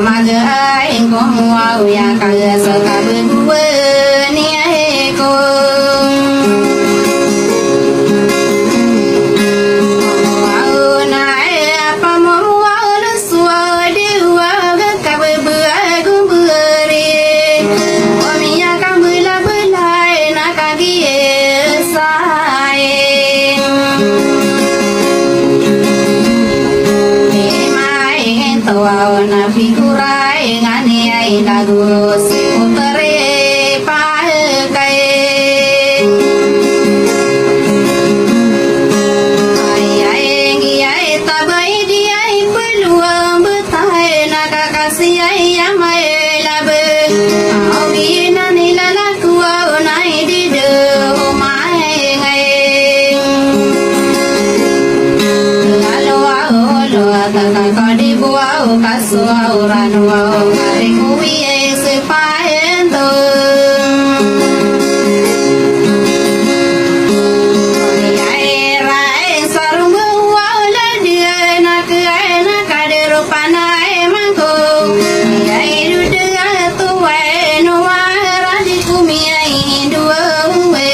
mà giờ ai có mua ya cả sợ cả bên bên nia cô na figurai ngani ai lagu seputere pakai ai ngiai tabai diai peluang betai nak kasih ai amai labe au bina ni lalaku au nai di de mai ngai lalu au lo ta ka di buau kasua uranua kariku ye sepaento ai rai sarungu wala dia nak kaderu panai mangko ai duda tu no wara di kumi ai dua we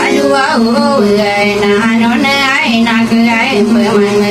adua ai na no na ai nak ai pemang